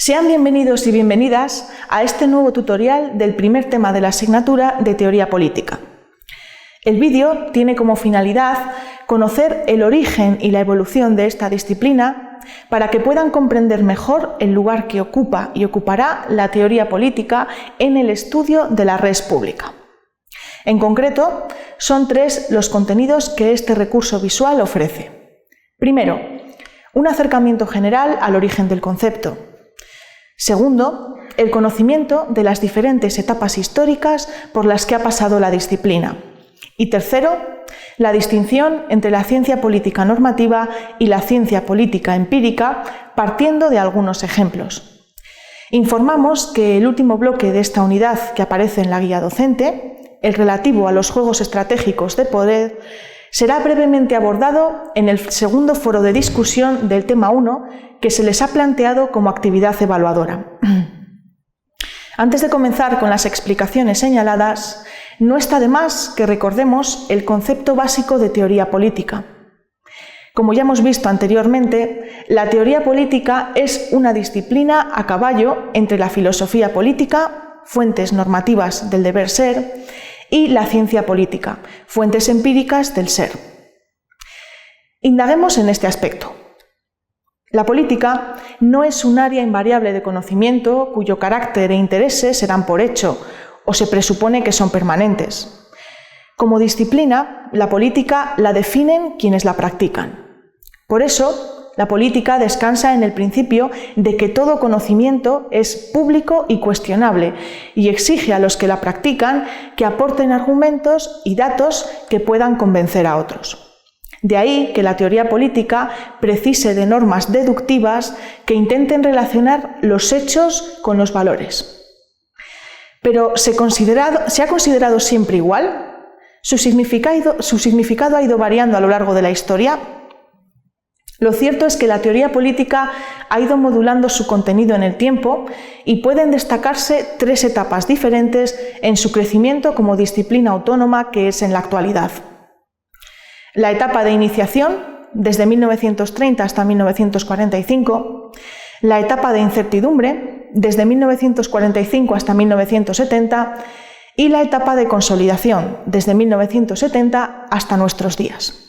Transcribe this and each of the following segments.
Sean bienvenidos y bienvenidas a este nuevo tutorial del primer tema de la asignatura de Teoría Política. El vídeo tiene como finalidad conocer el origen y la evolución de esta disciplina para que puedan comprender mejor el lugar que ocupa y ocupará la teoría política en el estudio de la res pública. En concreto, son tres los contenidos que este recurso visual ofrece. Primero, un acercamiento general al origen del concepto. Segundo, el conocimiento de las diferentes etapas históricas por las que ha pasado la disciplina. Y tercero, la distinción entre la ciencia política normativa y la ciencia política empírica, partiendo de algunos ejemplos. Informamos que el último bloque de esta unidad que aparece en la guía docente, el relativo a los juegos estratégicos de poder, será brevemente abordado en el segundo foro de discusión del tema 1 que se les ha planteado como actividad evaluadora. Antes de comenzar con las explicaciones señaladas, no está de más que recordemos el concepto básico de teoría política. Como ya hemos visto anteriormente, la teoría política es una disciplina a caballo entre la filosofía política, fuentes normativas del deber ser, y la ciencia política, fuentes empíricas del ser. Indaguemos en este aspecto. La política no es un área invariable de conocimiento cuyo carácter e intereses se dan por hecho o se presupone que son permanentes. Como disciplina, la política la definen quienes la practican. Por eso, la política descansa en el principio de que todo conocimiento es público y cuestionable y exige a los que la practican que aporten argumentos y datos que puedan convencer a otros. De ahí que la teoría política precise de normas deductivas que intenten relacionar los hechos con los valores. Pero ¿se ha considerado siempre igual? ¿Su significado ha ido variando a lo largo de la historia? Lo cierto es que la teoría política ha ido modulando su contenido en el tiempo y pueden destacarse tres etapas diferentes en su crecimiento como disciplina autónoma que es en la actualidad. La etapa de iniciación, desde 1930 hasta 1945, la etapa de incertidumbre, desde 1945 hasta 1970, y la etapa de consolidación, desde 1970 hasta nuestros días.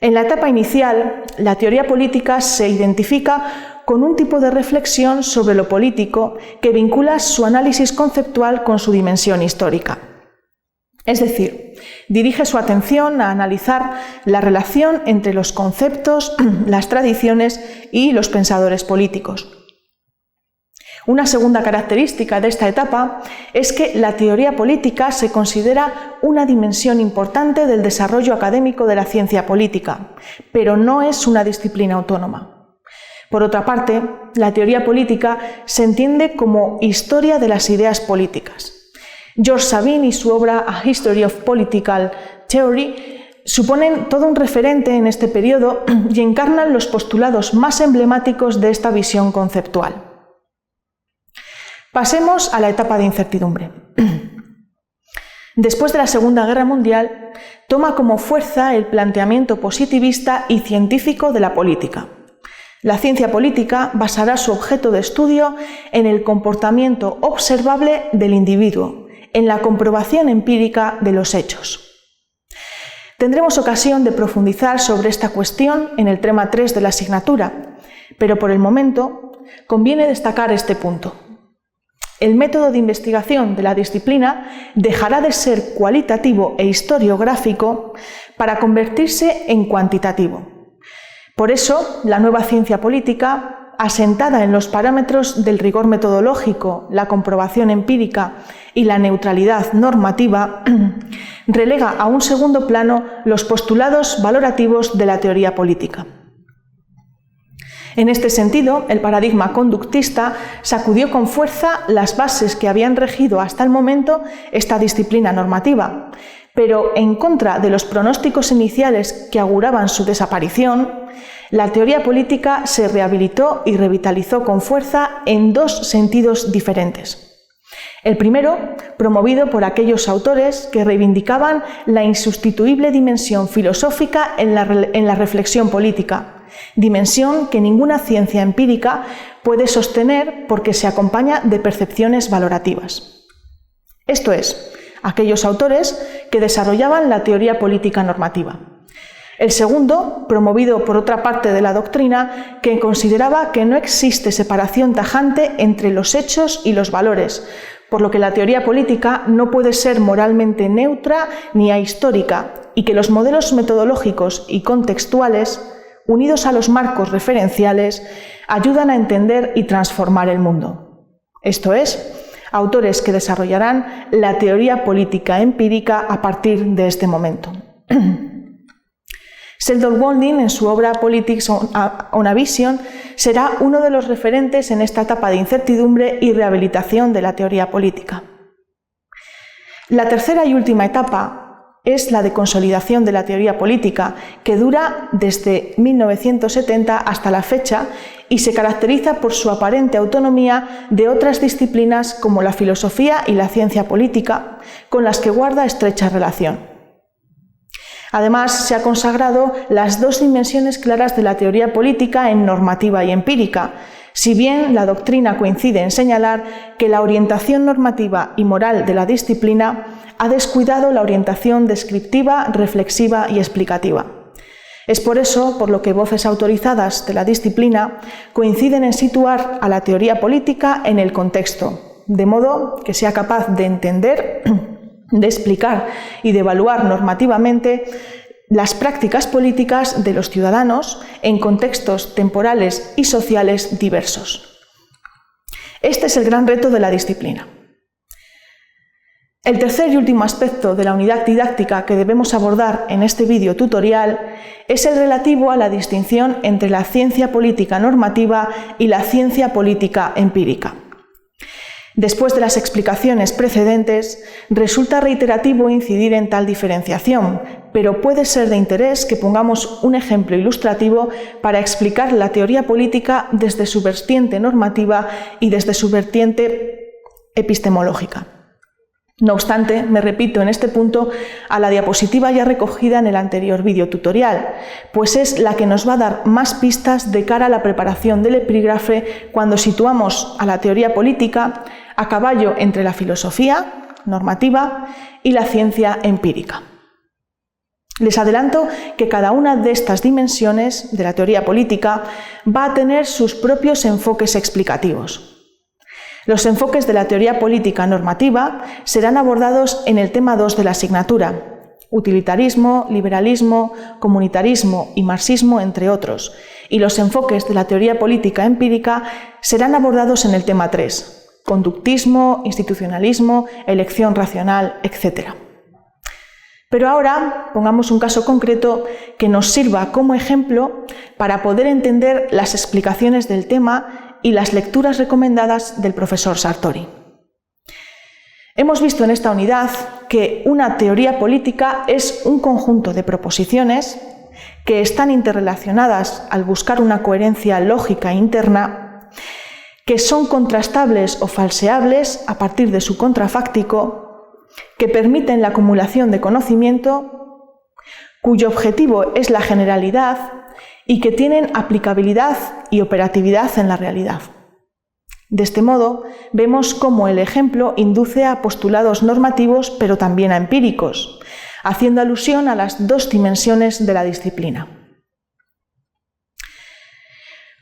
En la etapa inicial, la teoría política se identifica con un tipo de reflexión sobre lo político que vincula su análisis conceptual con su dimensión histórica. Es decir, dirige su atención a analizar la relación entre los conceptos, las tradiciones y los pensadores políticos. Una segunda característica de esta etapa es que la teoría política se considera una dimensión importante del desarrollo académico de la ciencia política, pero no es una disciplina autónoma. Por otra parte, la teoría política se entiende como historia de las ideas políticas. George Sabine y su obra A History of Political Theory suponen todo un referente en este periodo y encarnan los postulados más emblemáticos de esta visión conceptual. Pasemos a la etapa de incertidumbre. Después de la Segunda Guerra Mundial, toma como fuerza el planteamiento positivista y científico de la política. La ciencia política basará su objeto de estudio en el comportamiento observable del individuo, en la comprobación empírica de los hechos. Tendremos ocasión de profundizar sobre esta cuestión en el tema 3 de la asignatura, pero por el momento conviene destacar este punto. El método de investigación de la disciplina dejará de ser cualitativo e historiográfico para convertirse en cuantitativo. Por eso, la nueva ciencia política, asentada en los parámetros del rigor metodológico, la comprobación empírica y la neutralidad normativa, relega a un segundo plano los postulados valorativos de la teoría política. En este sentido, el paradigma conductista sacudió con fuerza las bases que habían regido hasta el momento esta disciplina normativa, pero en contra de los pronósticos iniciales que auguraban su desaparición, la teoría política se rehabilitó y revitalizó con fuerza en dos sentidos diferentes. El primero, promovido por aquellos autores que reivindicaban la insustituible dimensión filosófica en la reflexión política, dimensión que ninguna ciencia empírica puede sostener porque se acompaña de percepciones valorativas. Esto es, aquellos autores que desarrollaban la teoría política normativa. El segundo, promovido por otra parte de la doctrina, que consideraba que no existe separación tajante entre los hechos y los valores, por lo que la teoría política no puede ser moralmente neutra ni ahistórica, y que los modelos metodológicos y contextuales, unidos a los marcos referenciales, ayudan a entender y transformar el mundo. Esto es, autores que desarrollarán la teoría política empírica a partir de este momento. Sheldon Golding, en su obra Politics on a Vision, será uno de los referentes en esta etapa de incertidumbre y rehabilitación de la teoría política. La tercera y última etapa es la de consolidación de la teoría política, que dura desde 1970 hasta la fecha y se caracteriza por su aparente autonomía de otras disciplinas como la filosofía y la ciencia política, con las que guarda estrecha relación. Además, se ha consagrado las dos dimensiones claras de la teoría política en normativa y empírica, si bien la doctrina coincide en señalar que la orientación normativa y moral de la disciplina ha descuidado la orientación descriptiva, reflexiva y explicativa. Es por eso por lo que voces autorizadas de la disciplina coinciden en situar a la teoría política en el contexto, de modo que sea capaz de entender, de explicar y de evaluar normativamente las prácticas políticas de los ciudadanos en contextos temporales y sociales diversos. Este es el gran reto de la disciplina. El tercer y último aspecto de la unidad didáctica que debemos abordar en este vídeo tutorial es el relativo a la distinción entre la ciencia política normativa y la ciencia política empírica. Después de las explicaciones precedentes, resulta reiterativo incidir en tal diferenciación, pero puede ser de interés que pongamos un ejemplo ilustrativo para explicar la teoría política desde su vertiente normativa y desde su vertiente epistemológica. No obstante, me repito en este punto a la diapositiva ya recogida en el anterior vídeo tutorial, pues es la que nos va a dar más pistas de cara a la preparación del epígrafe cuando situamos a la teoría política a caballo entre la filosofía normativa y la ciencia empírica. Les adelanto que cada una de estas dimensiones de la teoría política va a tener sus propios enfoques explicativos. Los enfoques de la teoría política normativa serán abordados en el tema 2 de la asignatura, utilitarismo, liberalismo, comunitarismo y marxismo, entre otros, y los enfoques de la teoría política empírica serán abordados en el tema 3, conductismo, institucionalismo, elección racional, etc. Pero ahora pongamos un caso concreto que nos sirva como ejemplo para poder entender las explicaciones del tema y las lecturas recomendadas del profesor Sartori. Hemos visto en esta unidad que una teoría política es un conjunto de proposiciones que están interrelacionadas al buscar una coherencia lógica interna, que son contrastables o falseables a partir de su contrafáctico, que permiten la acumulación de conocimiento, cuyo objetivo es la generalidad y que tienen aplicabilidad y operatividad en la realidad. De este modo, vemos cómo el ejemplo induce a postulados normativos, pero también a empíricos, haciendo alusión a las dos dimensiones de la disciplina.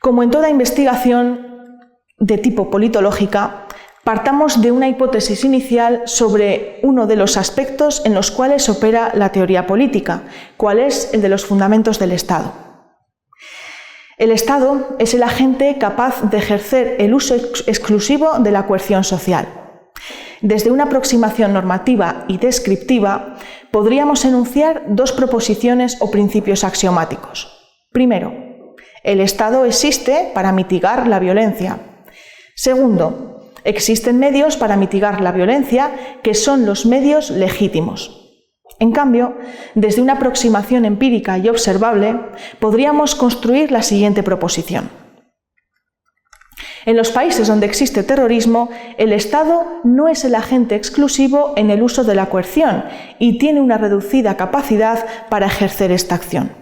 Como en toda investigación de tipo politológica, partamos de una hipótesis inicial sobre uno de los aspectos en los cuales opera la teoría política, cuál es el de los fundamentos del Estado. El Estado es el agente capaz de ejercer el uso exclusivo de la coerción social. Desde una aproximación normativa y descriptiva, podríamos enunciar dos proposiciones o principios axiomáticos. Primero, el Estado existe para mitigar la violencia. Segundo, existen medios para mitigar la violencia que son los medios legítimos. En cambio, desde una aproximación empírica y observable, podríamos construir la siguiente proposición. En los países donde existe terrorismo, el Estado no es el agente exclusivo en el uso de la coerción y tiene una reducida capacidad para ejercer esta acción.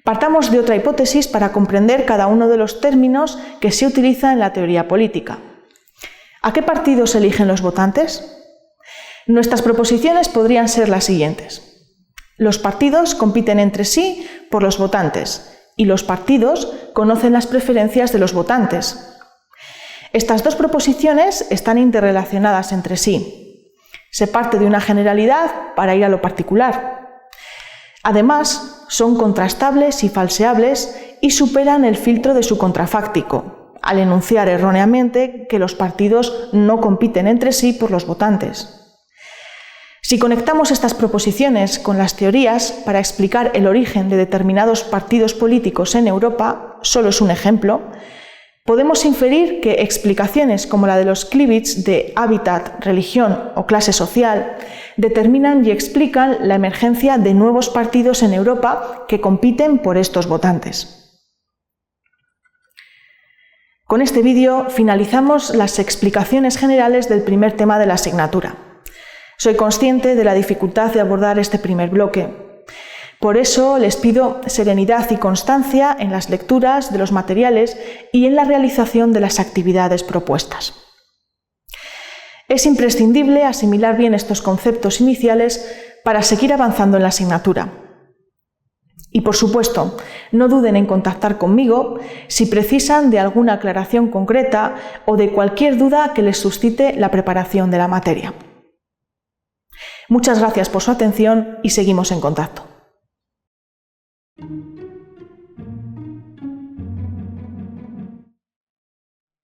Partamos de otra hipótesis para comprender cada uno de los términos que se utiliza en la teoría política. ¿A qué partidos eligen los votantes? Nuestras proposiciones podrían ser las siguientes. Los partidos compiten entre sí por los votantes y los partidos conocen las preferencias de los votantes. Estas dos proposiciones están interrelacionadas entre sí. Se parte de una generalidad para ir a lo particular. Además, son contrastables y falseables y superan el filtro de su contrafáctico, al enunciar erróneamente que los partidos no compiten entre sí por los votantes. Si conectamos estas proposiciones con las teorías para explicar el origen de determinados partidos políticos en Europa, solo es un ejemplo, podemos inferir que explicaciones como la de los Klivitz de hábitat, religión o clase social determinan y explican la emergencia de nuevos partidos en Europa que compiten por estos votantes. Con este vídeo finalizamos las explicaciones generales del primer tema de la asignatura. Soy consciente de la dificultad de abordar este primer bloque. Por eso les pido serenidad y constancia en las lecturas de los materiales y en la realización de las actividades propuestas. Es imprescindible asimilar bien estos conceptos iniciales para seguir avanzando en la asignatura. Y por supuesto, no duden en contactar conmigo si precisan de alguna aclaración concreta o de cualquier duda que les suscite la preparación de la materia. Muchas gracias por su atención y seguimos en contacto.